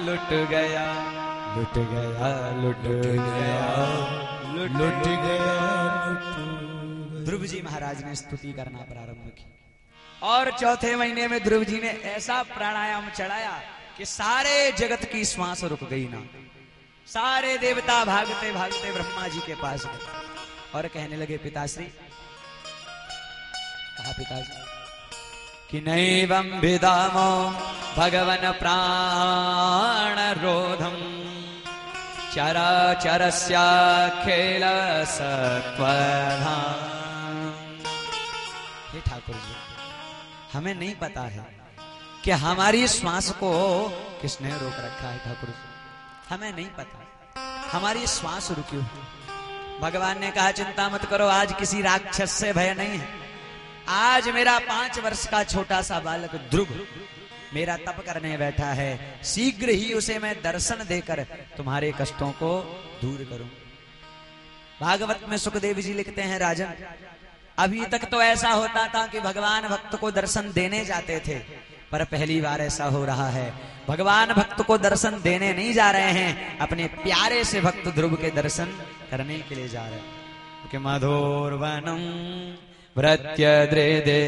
लुट गया, लुट गया, लुट गया, लुट गया। ध्रुव जी महाराज ने स्तुति करना प्रारंभ की और चौथे महीने में ध्रुव जी ने ऐसा प्राणायाम चढ़ाया कि सारे जगत की श्वास रुक गई ना। सारे देवता भागते भागते ब्रह्मा जी के पास गए और कहने लगे पिताश्री, कहा पिताजी कि नैवं विदामो भगवन प्राण रोधम चराचरस्याखिल सत्वधाम। हे ठाकुर जी, हमें नहीं पता है कि हमारी श्वास को किसने रोक रखा है। ठाकुर जी, हमें नहीं पता हमारी श्वास रुकी हुई। भगवान ने कहा चिंता मत करो, आज किसी राक्षस से भय नहीं है। आज मेरा 5 वर्ष का छोटा सा बालक ध्रुव मेरा तप करने बैठा है, शीघ्र ही उसे मैं दर्शन देकर तुम्हारे कष्टों को दूर करूं। भागवत में सुखदेव जी लिखते हैं, राजन अभी तक तो ऐसा होता था कि भगवान भक्त को दर्शन देने जाते थे, पर पहली बार ऐसा हो रहा है भगवान भक्त को दर्शन देने नहीं जा रहे हैं, अपने प्यारे से भक्त ध्रुव के दर्शन करने के लिए जा रहे हैं। कि मधुरवनम भृत्यद्रेदेच्छाया।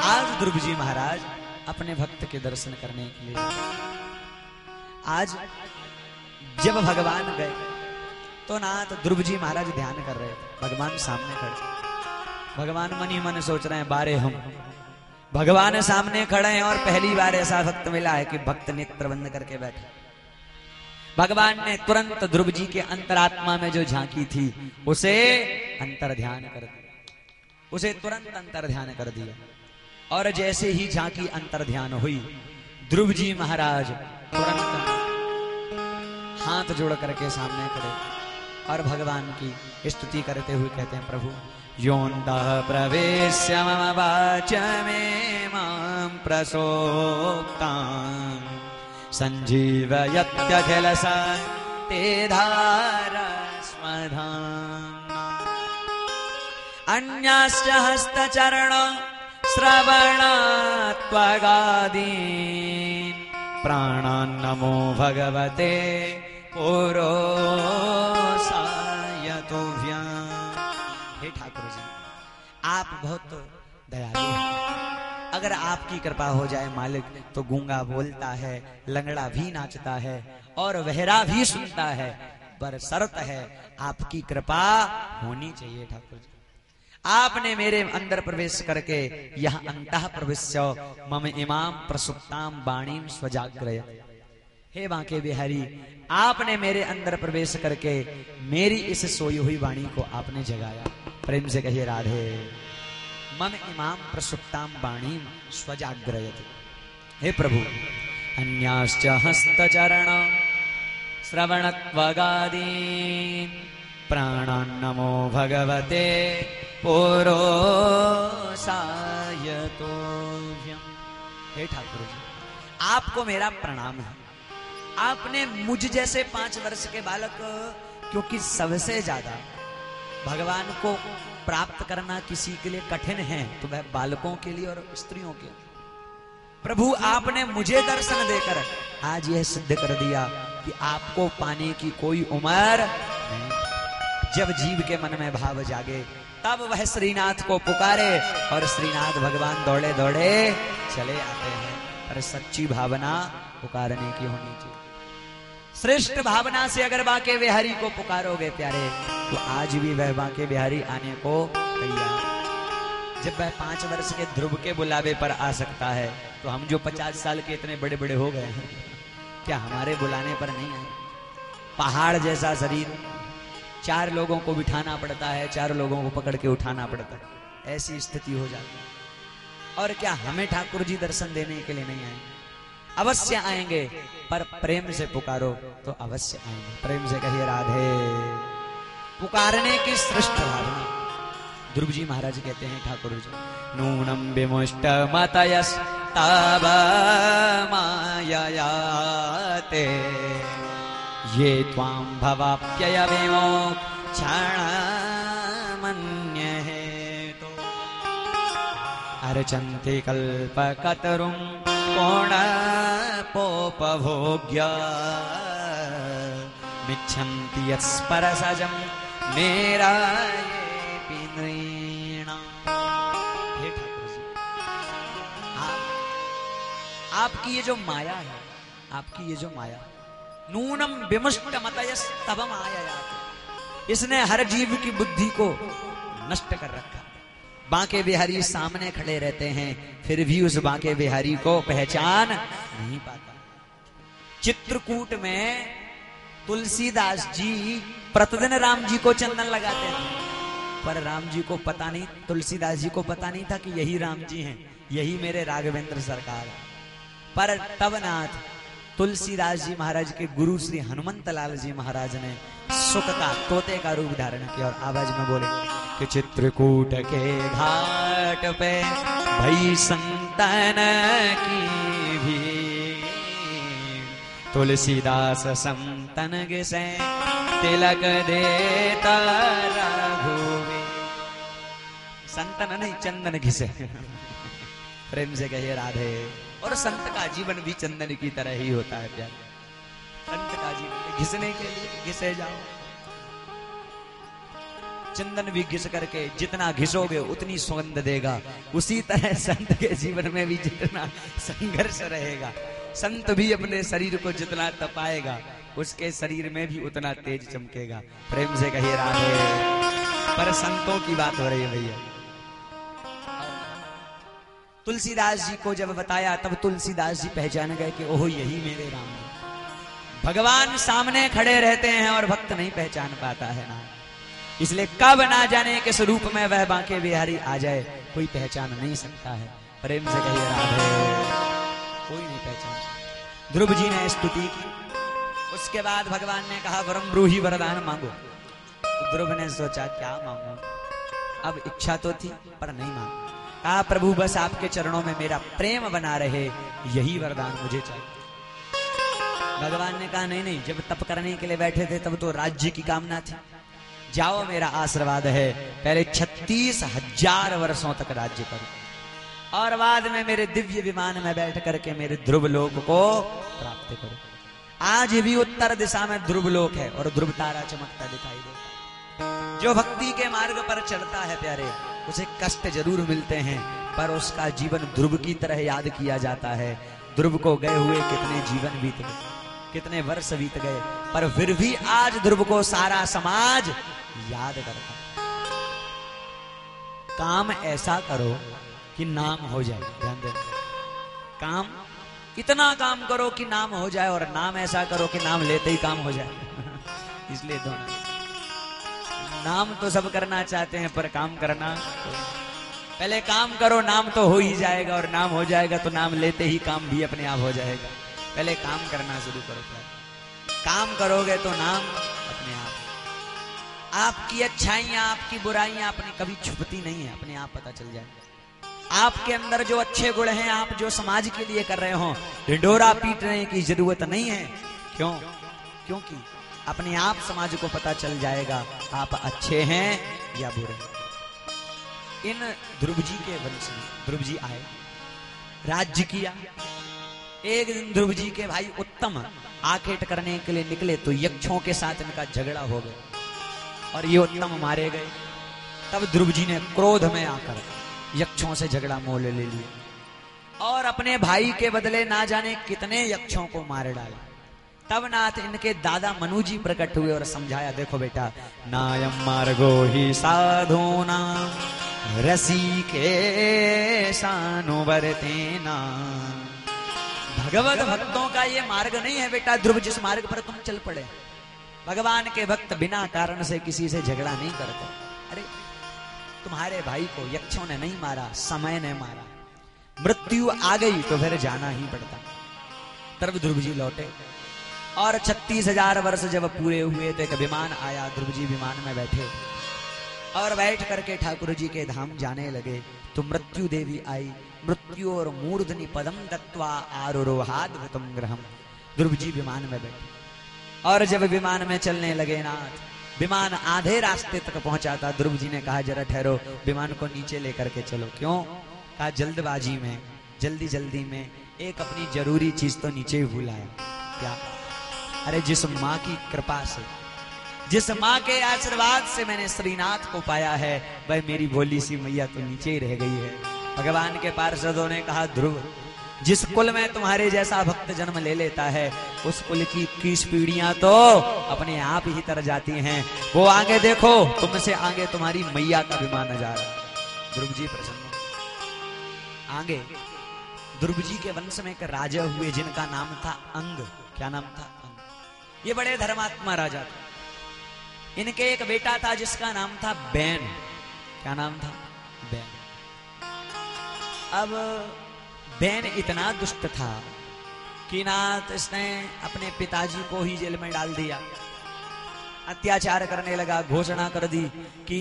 आज ध्रुव जी महाराज अपने भक्त के दर्शन करने के लिए, आज जब भगवान गए तो नाथ ध्रुव जी महाराज ध्यान कर रहे थे, भगवान सामने खड़े। भगवान मन ही मन सोच रहे हैं बारे हम भगवान सामने खड़े हैं और पहली बार ऐसा भक्त मिला है कि भक्त नेत्र बंद करके बैठे। भगवान ने तुरंत ध्रुव जी के अंतरात्मा में जो झांकी थी उसे अंतर ध्यान कर दिया, उसे तुरंत अंतर ध्यान कर दिया। और जैसे ही झांकी अंतर ध्यान हुई, ध्रुव जी महाराज तुरंत हाथ जोड़ करके सामने खड़े और भगवान की स्तुति करते हुए कहते हैं, प्रभु योऽन्तः प्रवेश्य मम वाचमे मां प्रसोक्तां संजीवयत्यखिल सत्तेधारस्मधाम्ना। अन्याश्च हस्तचरण श्रवणात्वगादीन् प्राणान् नमो भगवते पुरोसायतुभ्यम्। हे ठाकुर जी, आप बहुत दयालु हैं। अगर आपकी कृपा हो जाए मालिक, तो गूंगा बोलता है, लंगड़ा भी नाचता है और बहरा भी सुनता है, पर शर्त है आपकी कृपा होनी चाहिए। ठाकुर जी, आपने मेरे अंदर प्रवेश करके यह अंतः प्रविश्य मम इमाम प्रसुप्ताम वाणीं स्वजाग्रय। हे बांके बिहारी, आपने मेरे अंदर प्रवेश करके मेरी इस सोई हुई वाणी को आपने जगाया। प्रेम से कहिए राधे। मम इमाम प्रसुप्ताम वाणीं स्वजाग्रयति। हे प्रभु, अन्याश्च हस्तचरण श्रवणत्वगादीन् प्राणान् नमो भगवते पुरोसायतुभ्यम्। हे ठाकुर जी, आपको मेरा प्रणाम है। आपने मुझ जैसे 5 वर्ष के बालक, क्योंकि सबसे ज्यादा भगवान को प्राप्त करना किसी के लिए कठिन है, तो वह बालकों के लिए और स्त्रियों के लिए। प्रभु आपने मुझे दर्शन देकर आज यह सिद्ध कर दिया कि आपको पाने की कोई उम्र नहीं। जब जीव के मन में भाव जागे तब वह श्रीनाथ को पुकारे और श्रीनाथ भगवान दौड़े दौड़े चले आते हैं, पर सच्ची भावना पुकारने की होनी चाहिए। श्रेष्ठ भावना से अगर बांके बिहारी को पुकारोगे प्यारे, तो आज भी वह बांके बिहारी आने को तैयार। जब वह 5 वर्ष के ध्रुव के बुलावे पर आ सकता है, तो हम जो 50 साल के इतने बड़े बड़े हो गए हैं, क्या हमारे बुलाने पर नहीं आए? पहाड़ जैसा शरीर, 4 लोगों को बिठाना पड़ता है, 4 लोगों को पकड़ के उठाना पड़ता है, ऐसी स्थिति हो जाती है। और क्या हमें ठाकुर जी दर्शन देने के लिए नहीं आए? अवश्य आएंगे, पर प्रेम से पुकारो तो अवश्य आएंगे। प्रेम से कहिए राधे। पुकारने की श्रेष्ठ भावना। ध्रुव जी महाराज कहते हैं ठाकुर जी, नूनम विमुष्ट मतयस्ताव माययाते ये त्वां भवाप्यय विमोक्षणमन्यहेतो अर्चन्ते कल्पकतरुं कोणपोपभोग्य मिच्छन्ति यत्स्परसजं मेरा ये पिनृणाम। हे ठाकुर जी, आपकी ये जो माया है, आपकी ये जो माया, नूनम विमुष्ट मतयस्तव माया, इसने हर जीव की बुद्धि को नष्ट कर रखा। बांके बिहारी सामने खड़े रहते हैं, फिर भी उस बांके बिहारी को पहचान नहीं पाता। चित्रकूट में तुलसीदास जी प्रतिदिन राम जी को चंदन लगाते थे, पर राम जी को पता नहीं, तुलसीदास जी को पता नहीं था कि यही राम जी हैं, यही मेरे राघवेंद्र सरकार है। पर तब नाथ तुलसीदास जी महाराज के गुरु श्री हनुमंत लाल जी महाराज ने सुख का, तोते का रूप धारण किया और आवाज में बोले कि चित्रकूट के घाट पे भई संतन की भीड़, तुलसीदास संतन से तिलक देता रघुवीर। संतन नहीं, चंदन घिसे। प्रेम से कहिए राधे। और संत का जीवन भी चंदन की तरह ही होता है प्यार। संत का जीवन घिसने के लिए घिसे जाओ, चंदन भी घिस करके जितना घिसोगे उतनी सुगंध देगा। उसी तरह संत के जीवन में भी जितना संघर्ष रहेगा, संत भी अपने शरीर को जितना तपाएगा, उसके शरीर में भी उतना तेज चमकेगा। प्रेम से कहिए राधे। पर संतों की बात हो रही है भैया। तुलसीदास जी को जब बताया तब तुलसीदास जी पहचान गए कि ओह यही मेरे राम है। भगवान सामने खड़े रहते हैं और भक्त नहीं पहचान पाता है ना, इसलिए कब ना जाने किस रूप में वह बांके बिहारी आ जाए, कोई पहचान नहीं सकता है। प्रेम से कहिए राधे। कोई नहीं पहचान। ध्रुव जी ने स्तुति की, उसके बाद भगवान ने कहा वरम ब्रूहि वरदान मांगो। तो ध्रुव ने सोचा क्या मांगू, अब इच्छा तो थी पर नहीं मांगू। कहा प्रभु बस आपके चरणों में मेरा प्रेम बना रहे, यही वरदान मुझे चाहिए। भगवान ने कहा नहीं नहीं, जब तप करने के लिए बैठे थे तब तो राज्य की कामना थी, जाओ मेरा आशीर्वाद है, पहले 36,000 वर्षों तक राज्य करो और बाद में मेरे दिव्य विमान में बैठ करके मेरे ध्रुव लोक को प्राप्त करो। आज भी उत्तर दिशा में ध्रुव लोक है और ध्रुव तारा चमकता दिखाई देता। जो भक्ति के मार्ग पर चलता है प्यारे, उसे कष्ट जरूर मिलते हैं पर उसका जीवन ध्रुव की तरह याद किया जाता है। ध्रुव को गए हुए कितने जीवन बीत गए, कितने वर्ष बीत गए, पर फिर भी आज ध्रुव को सारा समाज याद करता। काम ऐसा करो कि नाम हो जाए। ध्यान देना, काम इतना काम करो कि नाम हो जाए और नाम ऐसा करो कि नाम लेते ही काम हो जाए। इसलिए दोनों, नाम तो सब करना चाहते हैं पर काम करना, पहले काम करो, नाम तो हो ही जाएगा और नाम हो जाएगा तो नाम लेते ही काम भी अपने आप हो जाएगा। पहले काम करना शुरू करो। काम करोगे तो नाम अपने आप। आपकी अच्छाइयां, आपकी बुराइयां अपनी कभी छुपती नहीं है, अपने आप पता चल जाए। आपके अंदर जो अच्छे गुण हैं, आप जो समाज के लिए कर रहे हो, ढिंढोरा पीटने की जरूरत नहीं है। क्यों? क्योंकि अपने आप समाज को पता चल जाएगा आप अच्छे हैं या बुरे। इन ध्रुव जी के वंश में ध्रुव जी आए, राज्य किया। एक दिन ध्रुव जी के भाई उत्तम आखेट करने के लिए निकले तो यक्षों के साथ इनका झगड़ा हो गया और ये उत्तम मारे गए। तब ध्रुव जी ने क्रोध में आकर यक्षों से झगड़ा मोल ले लिया और अपने भाई के बदले ना जाने कितने यक्षों को मार डाला। तब नाथ इनके दादा मनु जी प्रकट हुए और समझाया, देखो बेटा, नायम मार्गो ही साधुना रसिकेशानुवर्तेना। भगवत भक्तों का ये मार्ग नहीं है बेटा ध्रुव, जिस मार्ग पर तुम चल पड़े। भगवान के भक्त बिना कारण से किसी से झगड़ा नहीं करते। अरे तुम्हारे भाई को यक्षों ने नहीं मारा, समय ने मारा, मृत्यु आ गई तो फिर जाना ही पड़ता। तब ध्रुव जी लौटे और 36,000 वर्ष जब पूरे हुए तो एक विमान आया। ध्रुव जी विमान में बैठे और बैठ करके ठाकुर जी के धाम जाने लगे तो मृत्यु देवी आई। मृत्यु और मूर्धनि पदम दत्वा आरोहाद्भुतम ग्रहम। ध्रुव जी विमान में बैठे और जब विमान में चलने लगे नाथ, विमान आधे रास्ते तक पहुंचा था। ध्रुव जी ने कहा जरा ठहरो, विमान को नीचे लेकर के चलो। क्यों? कहा जल्दबाजी में, जल्दी जल्दी में एक अपनी जरूरी चीज तो नीचे ही भूल आया। क्या? अरे जिस माँ की कृपा से, जिस माँ के आशीर्वाद से मैंने श्रीनाथ को पाया है, वह मेरी भोली सी मैया तो नीचे ही रह गई है। भगवान के पार्षदों ने कहा, ध्रुव, जिस कुल में तुम्हारे जैसा भक्त जन्म ले लेता है, उस कुल की 21 पीढ़ियां तो अपने आप ही तर जाती हैं। वो आगे देखो, तुमसे आगे तुम्हारी मैया का विमान नजारा। ध्रुव जी प्रसन्न। आगे ध्रुव जी के वंश में एक राजा हुए जिनका नाम था अंग। क्या नाम था? अंग। ये बड़े धर्मात्मा राजा थे। इनके एक बेटा था जिसका नाम था बैन। क्या नाम था? बैन। अब बैन इतना दुष्ट था कि नाथ इसने अपने पिताजी को ही जेल में डाल दिया। अत्याचार करने लगा, घोषणा कर दी कि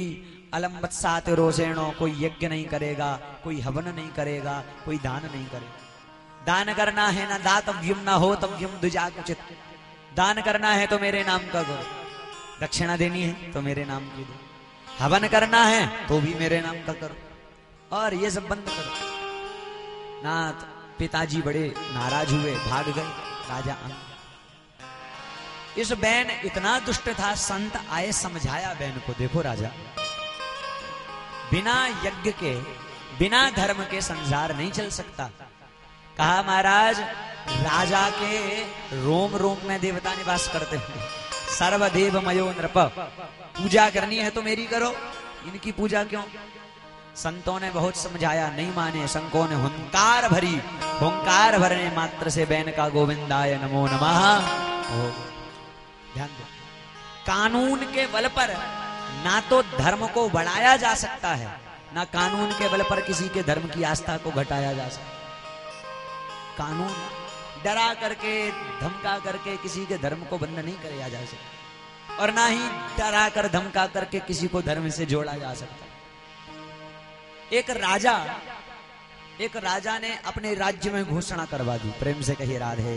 अलम वत्सात रोषेणो, कोई यज्ञ नहीं करेगा, कोई हवन नहीं करेगा, कोई दान नहीं करेगा। दान करना है ना दातव्यम ना हो तव्यम द्विजाकुचित। दान करना है तो मेरे नाम का करो, दक्षिणा देनी है तो मेरे नाम की दो, हवन करना है तो भी मेरे नाम का करो, और ये सब बंद करो। नाथ पिताजी बड़े नाराज हुए, भाग गए राजा अंग। इस बैन इतना दुष्ट था, संत आए समझाया बैन को, देखो राजा, बिना यज्ञ के, बिना धर्म के संसार नहीं चल सकता। कहा, महाराज, राजा के रोम रोम में देवता निवास करते हैं। सर्वदेव मयो नृप, पूजा करनी है तो मेरी करो, इनकी पूजा क्यों? संतों ने बहुत समझाया, नहीं माने। संतों ने हुंकार भरी, हुंकार भरने मात्र से बैन का गोविंदाय नमो नमः हो। ध्यान दो, कानून के बल पर ना तो धर्म को बढ़ाया जा सकता है, ना कानून के बल पर किसी के धर्म की आस्था को घटाया जा सकता। कानून डरा करके, धमका करके किसी के धर्म को बंद नहीं किया जा सकता, और ना ही डरा कर धमका करके किसी को धर्म से जोड़ा जा सकता। एक राजा ने अपने राज्य में घोषणा करवा दी, प्रेम से कहिए राधे।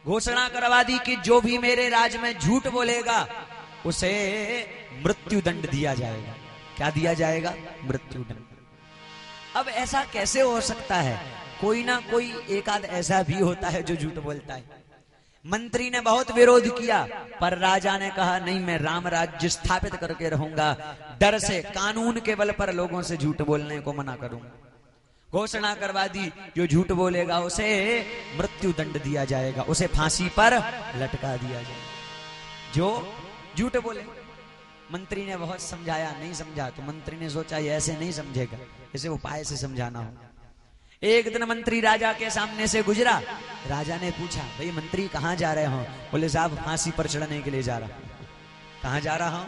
घोषणा करवा दी कि जो भी मेरे राज्य में झूठ बोलेगा उसे मृत्यु दंड दिया जाएगा। क्या दिया जाएगा? मृत्यु दंड। अब ऐसा कैसे हो सकता है? कोई ना कोई एक आध ऐसा भी होता है जो झूठ बोलता है। मंत्री ने बहुत विरोध किया, पर राजा ने कहा, नहीं, मैं राम राज्य स्थापित करके रहूंगा, डर से, कानून के बल पर लोगों से झूठ बोलने को मना करूंगा। घोषणा करवा दी, जो झूठ बोलेगा उसे मृत्यु दंड दिया जाएगा, उसे फांसी पर लटका दिया जाएगा जो झूठ बोले। मंत्री ने बहुत समझाया, नहीं समझा। तो मंत्री ने सोचा, ये ऐसे नहीं समझेगा, इसे उपाय से समझाना हो। एक दिन मंत्री राजा के सामने से गुजरा। राजा ने पूछा, भाई मंत्री कहाँ जा रहे हो? बोले, साहब फांसी पर चढ़ने के लिए जा रहा हूं। कहाँ जा रहा हूं?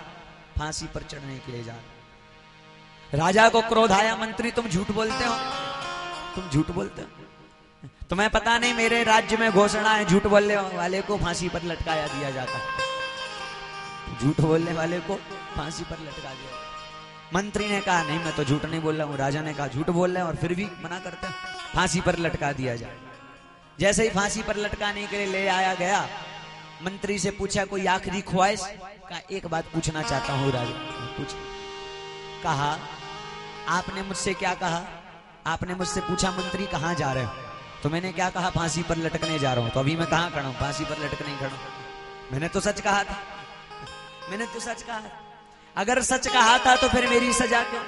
फांसी पर चढ़ने के लिए जा रहा। राजा को क्रोध आया, मंत्री तुम झूठ बोलते हो, तुम झूठ बोलते हो, तुम्हें पता नहीं मेरे राज्य में घोषणा है, झूठ बोलने वाले को फांसी पर लटकाया दिया जाता है। झूठ बोलने वाले को फांसी पर लटका दिया। मंत्री ने कहा, नहीं, मैं तो झूठ नहीं बोल रहा हूं। राजा ने कहा, झूठ बोल रहे हैं और फिर भी मना करते हैं, फांसी पर लटका दिया जाए। जैसे ही फांसी पर लटकाने के लिए ले आया गया, मंत्री से पूछा, कोई आखिरी ख्वाहिश? का एक बात पूछना चाहता हूं राजा। पूछ। कहा, आपने मुझसे क्या कहा? आपने मुझसे पूछा, मंत्री कहाँ जा रहे हो? तो मैंने क्या कहा? फांसी पर लटकने जा रहा हूं। तो अभी मैं कहाँ खड़ा हूं? फांसी पर लटकने खड़ा हूं। मैंने तो सच कहा था, मैंने तो सच कहा। अगर सच कहा था तो फिर मेरी सजा क्यों?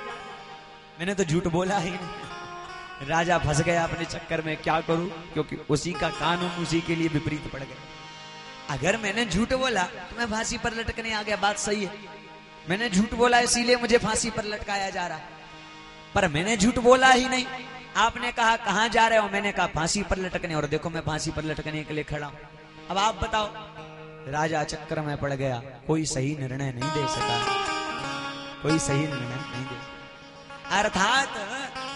मैंने तो झूठ बोला ही नहीं। राजा फंस गया अपने चक्कर में, क्या करूं, क्योंकि उसी का कानून उसी के लिए विपरीत पड़ गया। अगर मैंने झूठ बोला तो मैं फांसी पर लटकने आ गया, बात सही है। मैंने झूठ बोला इसीलिए मुझे फांसी पर लटकाया जा रहा, पर मैंने झूठ बोला ही नहीं। आपने कहा कहां जा रहे हो? मैंने कहा फांसी पर लटकने, और देखो मैं फांसी पर लटकने के लिए खड़ा हूं। अब आप बताओ। राजा चक्कर में पड़ गया, कोई सही निर्णय नहीं दे सका, कोई सही निर्णय नहीं दे सका। अर्थात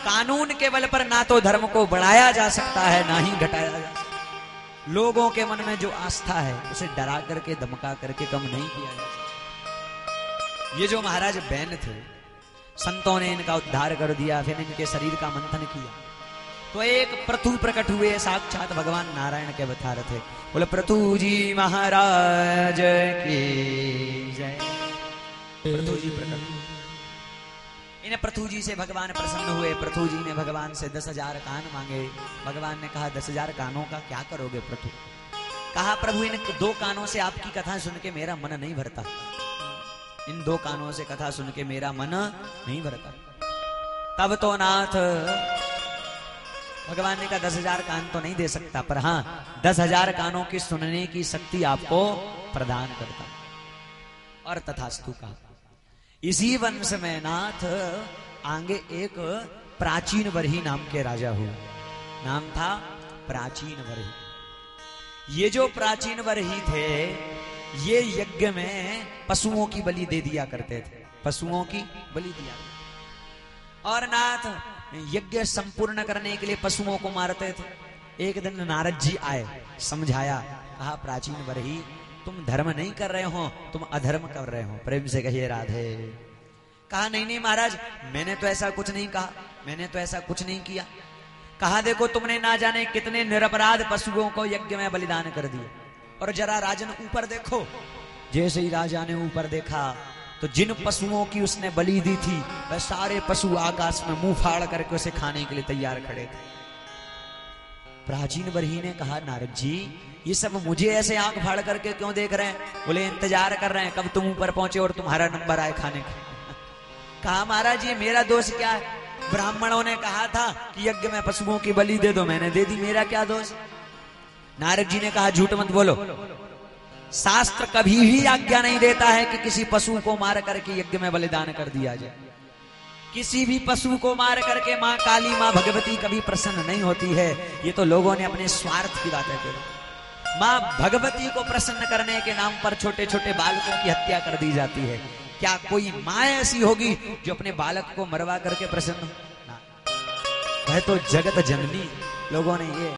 कानून के बल पर ना तो धर्म को बढ़ाया जा सकता है, ना ही घटाया जा सकता। लोगों के मन में जो आस्था है उसे डरा करके, धमका करके कम नहीं किया जा सकता। ये जो महाराज बैन थे, संतों ने इनका उद्धार कर दिया, फिर इनके शरीर का मंथन किया तो एक पृथु प्रकट हुए, साक्षात भगवान नारायण के अवतार थे। बोले पृथु जी महाराज की जय। पृथु जी प्रकट। इन पृथु जी से भगवान प्रसन्न हुए। पृथु जी ने भगवान से 10,000 कान मांगे। भगवान ने कहा 10,000 कानों का क्या करोगे पृथु? कहा प्रभु इन 2 कानों से आपकी कथा सुन के मेरा मन नहीं भरता। इन 2 कानों से कथा सुन के मेरा मन नहीं भरता। तब तो नाथ भगवान ने कहा 10,000 कान तो नहीं दे सकता, पर हाँ 10,000 कानों की सुनने की शक्ति आपको प्रदान करता। और तथास्तु कहा। इसी वंश में नाथ आगे एक प्राचीन बरही नाम के राजा हुए। नाम था प्राचीन बरही। ये जो प्राचीन बरही थे ये यज्ञ में पशुओं की बलि दे दिया करते थे। पशुओं की बलि दिया। और नाथ यज्ञ संपूर्ण करने के लिए पशुओं को मारते थे। एक दिन नारद जी आए, समझाया, कहा प्राचीन बरही तुम धर्म नहीं कर रहे हो, तुम अधर्म कर रहे हो। प्रेम से कहिए राधे। कहा नहीं नहीं महाराज, मैंने तो ऐसा कुछ नहीं कहा, मैंने तो ऐसा कुछ नहीं किया। कहा देखो तुमने ना जाने कितने निरपराध पशुओं को यज्ञ में बलिदान कर दिए। और जरा राजन ऊपर देखो। जैसे ही राजा ने ऊपर देखा तो जिन पशुओं की उसने बलि दी थी वह सारे पशु आकाश में मुंह फाड़ करके उसे खाने के लिए तैयार खड़े थे। प्राचीन बरही ने कहा नारद जी ये सब मुझे ऐसे आंख फाड़ करके क्यों देख रहे हैं? बोले इंतजार कर रहे हैं कब तुम ऊपर पहुंचे और तुम्हारा नंबर आए खाने का। कहा महाराज ये मेरा दोष क्या है? ब्राह्मणों ने कहा था कि यज्ञ में पशुओं की बलि दे दो, मैंने दे दी, मेरा क्या दोष? नारद जी ने कहा झूठ मत बोलो। शास्त्र कभी भी आज्ञा नहीं देता है कि किसी पशु को मार करके यज्ञ में बलिदान कर दिया जाए। किसी भी पशु को मार करके माँ काली माँ भगवती कभी प्रसन्न नहीं होती है। ये तो लोगों ने अपने स्वार्थ की बातें कही। माँ भगवती को प्रसन्न करने के नाम पर छोटे छोटे बालकों की हत्या कर दी जाती है। क्या कोई माँ ऐसी होगी जो अपने बालक को मरवा करके प्रसन्न हो? है तो जगत जननी। लोगों ने ये